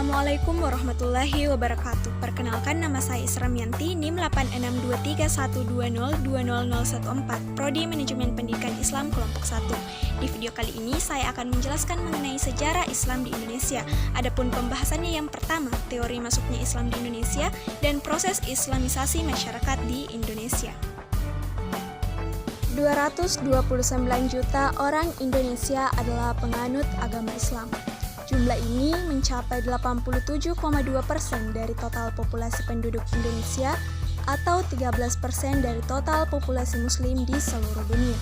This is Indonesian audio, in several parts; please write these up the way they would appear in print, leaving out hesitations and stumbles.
Assalamualaikum warahmatullahi wabarakatuh. Perkenalkan, nama saya Isramianti, NIM 862312000114, Prodi Manajemen Pendidikan Islam Kelompok 1. Di video kali ini saya akan menjelaskan mengenai sejarah Islam di Indonesia. Adapun pembahasannya yang pertama, teori masuknya Islam di Indonesia dan proses islamisasi masyarakat di Indonesia. 229 juta orang Indonesia adalah penganut agama Islam. Jumlah ini mencapai 87,2% dari total populasi penduduk Indonesia atau 13% dari total populasi muslim di seluruh dunia.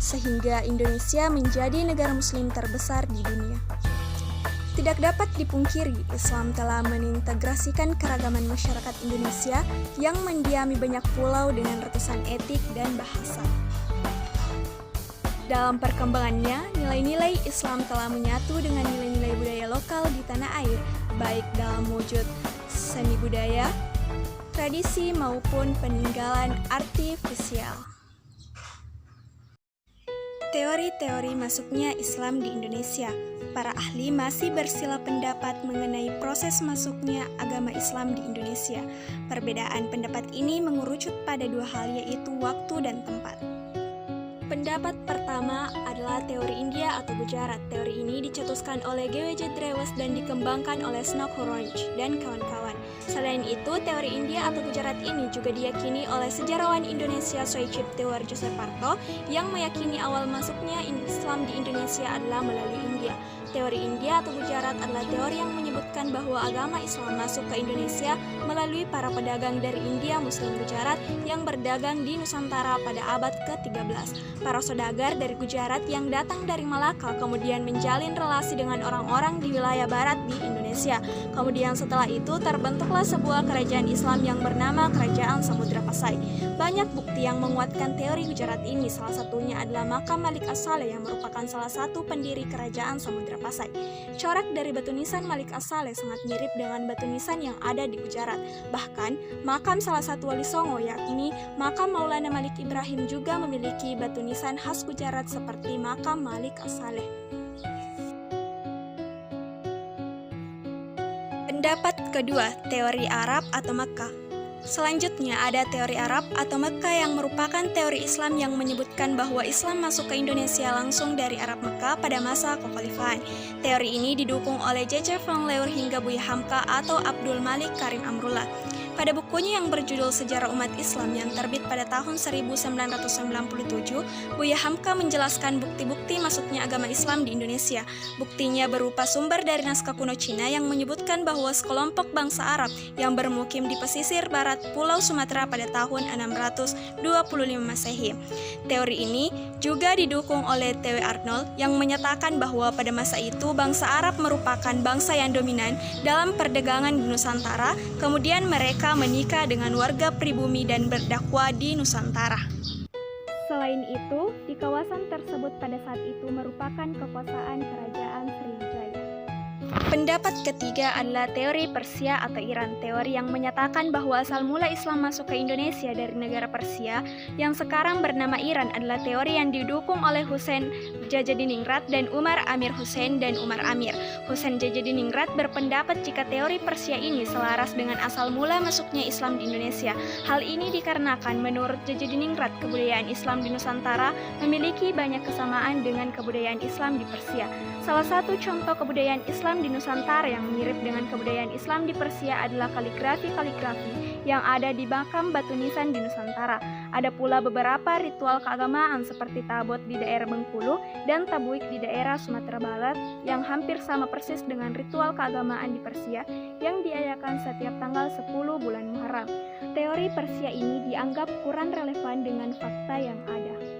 Sehingga Indonesia menjadi negara muslim terbesar di dunia. Tidak dapat dipungkiri, Islam telah mengintegrasikan keragaman masyarakat Indonesia yang mendiami banyak pulau dengan ratusan etik dan bahasa. Dalam perkembangannya, nilai-nilai Islam telah menyatu dengan nilai-nilai budaya lokal di tanah air, baik dalam wujud seni budaya, tradisi maupun peninggalan artifisial. Teori-teori masuknya Islam di Indonesia. Para ahli masih bersila pendapat mengenai proses masuknya agama Islam di Indonesia. Perbedaan pendapat ini mengerucut pada dua hal, yaitu waktu dan tempat. Pendapat pertama adalah teori India atau Gujarat. Teori ini dicetuskan oleh G.W.J. Drewes dan dikembangkan oleh Snodgrass dan kawan-kawan. Selain itu, teori India atau Gujarat ini juga diyakini oleh sejarawan Indonesia Soecip Tewarjo Parto yang meyakini awal masuknya Islam di Indonesia adalah melalui India. Teori India atau Gujarat adalah teori yang menyebutkan bahwa agama Islam masuk ke Indonesia melalui para pedagang dari India Muslim Gujarat yang berdagang di Nusantara pada abad ke-13. Para saudagar dari Gujarat yang datang dari Malaka kemudian menjalin relasi dengan orang-orang di wilayah barat di Indonesia. Kemudian setelah itu terbentuklah sebuah kerajaan Islam yang bernama Kerajaan Samudra Pasai. Banyak bukti yang menguatkan teori Gujarat ini, salah satunya adalah makam Malik As-Saleh yang merupakan salah satu pendiri Kerajaan Samudra Pasai. Corak dari batu nisan Malik As-Saleh sangat mirip dengan batu nisan yang ada di Gujarat. Bahkan, makam salah satu wali Songo yakni makam Maulana Malik Ibrahim juga memiliki batu nisan khas Gujarat seperti makam Malik As-Saleh. Pendapat kedua, teori Arab atau Mekkah. Selanjutnya ada teori Arab atau Mekkah yang merupakan teori Islam yang menyebutkan bahwa Islam masuk ke Indonesia langsung dari Arab Mekkah pada masa kekhalifahan. Teori ini didukung oleh J.J. Van Leur hingga Buya Hamka atau Abdul Malik Karim Amrullah. Pada bukunya yang berjudul Sejarah Umat Islam yang terbit pada tahun 1997, Buya Hamka menjelaskan bukti-bukti masuknya agama Islam di Indonesia. Buktinya berupa sumber dari naskah kuno Cina yang menyebutkan bahwa sekelompok bangsa Arab yang bermukim di pesisir barat Pulau Sumatera pada tahun 625 Masehi. Teori ini juga didukung oleh T.W. Arnold yang menyatakan bahwa pada masa itu bangsa Arab merupakan bangsa yang dominan dalam perdagangan di Nusantara, kemudian mereka menikah dengan warga pribumi dan berdakwah di Nusantara. Selain itu, di kawasan tersebut pada saat itu merupakan kekuasaan Kerajaan Sriwijaya. Pendapat ketiga adalah teori Persia atau Iran, teori yang menyatakan bahwa asal mula Islam masuk ke Indonesia dari negara Persia yang sekarang bernama Iran adalah teori yang didukung oleh Husain Jajadiningrat dan Umar Amir Hussein dan Umar Amir. Husain Jajadiningrat berpendapat jika teori Persia ini selaras dengan asal mula masuknya Islam di Indonesia. Hal ini dikarenakan menurut Jajadiningrat kebudayaan Islam di Nusantara memiliki banyak kesamaan dengan kebudayaan Islam di Persia. Salah satu contoh kebudayaan Islam di Nusantara yang mirip dengan kebudayaan Islam di Persia adalah kaligrafi yang ada di makam batu nisan di Nusantara. Ada pula beberapa ritual keagamaan seperti tabot di daerah Bengkulu dan tabuik di daerah Sumatera Barat yang hampir sama persis dengan ritual keagamaan di Persia yang diadakan setiap tanggal 10 bulan Muharram. Teori Persia ini dianggap kurang relevan dengan fakta yang ada.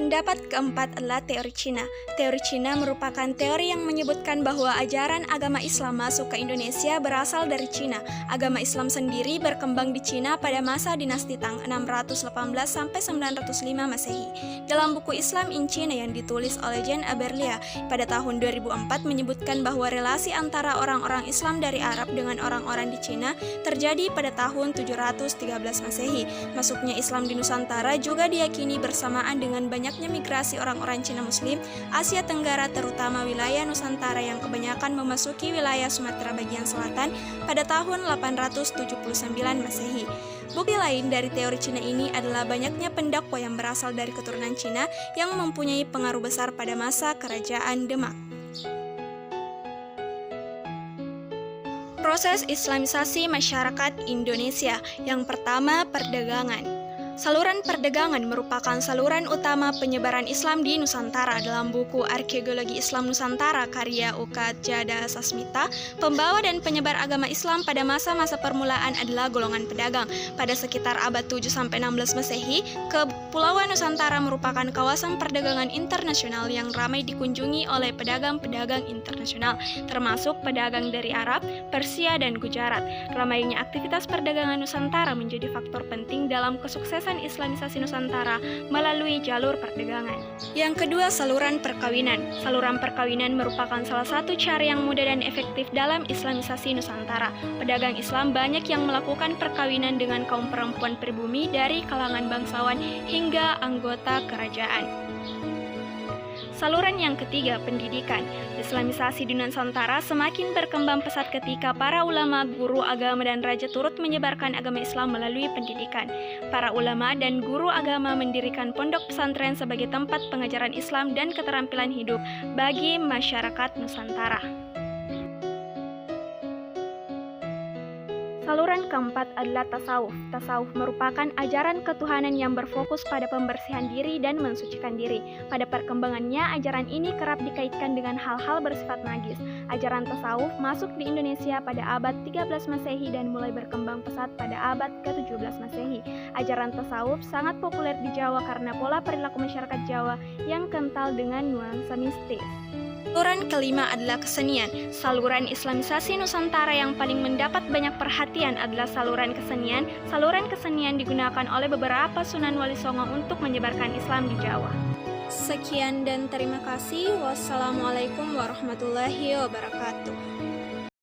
Pendapat keempat adalah teori Cina. Teori Cina merupakan teori yang menyebutkan bahwa ajaran agama Islam masuk ke Indonesia berasal dari Cina. Agama Islam sendiri berkembang di Cina pada masa dinasti Tang 618 sampai 905 Masehi. Dalam buku Islam in China yang ditulis oleh Jean Aberlia pada tahun 2004 menyebutkan bahwa relasi antara orang-orang Islam dari Arab dengan orang-orang di Cina terjadi pada tahun 713 Masehi. Masuknya Islam di Nusantara juga diyakini bersamaan dengan banyak banyaknya migrasi orang-orang Cina Muslim Asia Tenggara, terutama wilayah Nusantara yang kebanyakan memasuki wilayah Sumatera bagian selatan pada tahun 879 Masehi. Bukti lain dari teori Cina ini adalah banyaknya pendakwa yang berasal dari keturunan Cina yang mempunyai pengaruh besar pada masa Kerajaan Demak. Proses Islamisasi masyarakat Indonesia. Yang pertama, perdagangan. Saluran perdagangan merupakan saluran utama penyebaran Islam di Nusantara. Dalam buku Arkeologi Islam Nusantara karya Uka Jada Sasmita, pembawa dan penyebar agama Islam pada masa-masa permulaan adalah golongan pedagang. Pada sekitar abad 7-16 Masehi, Kepulauan Nusantara merupakan kawasan perdagangan internasional yang ramai dikunjungi oleh pedagang-pedagang internasional, termasuk pedagang dari Arab, Persia, dan Gujarat. Ramainya aktivitas perdagangan Nusantara menjadi faktor penting dalam kesuksesan Islamisasi Nusantara melalui jalur perdagangan. Yang kedua, saluran perkawinan. Saluran perkawinan merupakan salah satu cara yang mudah dan efektif dalam Islamisasi Nusantara. Pedagang Islam banyak yang melakukan perkawinan dengan kaum perempuan pribumi dari kalangan bangsawan hingga anggota kerajaan. Saluran yang ketiga, pendidikan. Islamisasi di Nusantara semakin berkembang pesat ketika para ulama, guru agama, dan raja turut menyebarkan agama Islam melalui pendidikan. Para ulama dan guru agama mendirikan pondok pesantren sebagai tempat pengajaran Islam dan keterampilan hidup bagi masyarakat Nusantara. Saluran keempat adalah tasawuf. Tasawuf merupakan ajaran ketuhanan yang berfokus pada pembersihan diri dan mensucikan diri. Pada perkembangannya, ajaran ini kerap dikaitkan dengan hal-hal bersifat magis. Ajaran tasawuf masuk di Indonesia pada abad 13 Masehi dan mulai berkembang pesat pada abad ke-17 Masehi. Ajaran tasawuf sangat populer di Jawa karena pola perilaku masyarakat Jawa yang kental dengan nuansa mistis. Saluran kelima adalah kesenian. Saluran Islamisasi Nusantara yang paling mendapat banyak perhatian adalah saluran kesenian. Saluran kesenian digunakan oleh beberapa Sunan Wali Songo untuk menyebarkan Islam di Jawa. Sekian dan terima kasih. Wassalamualaikum warahmatullahi wabarakatuh.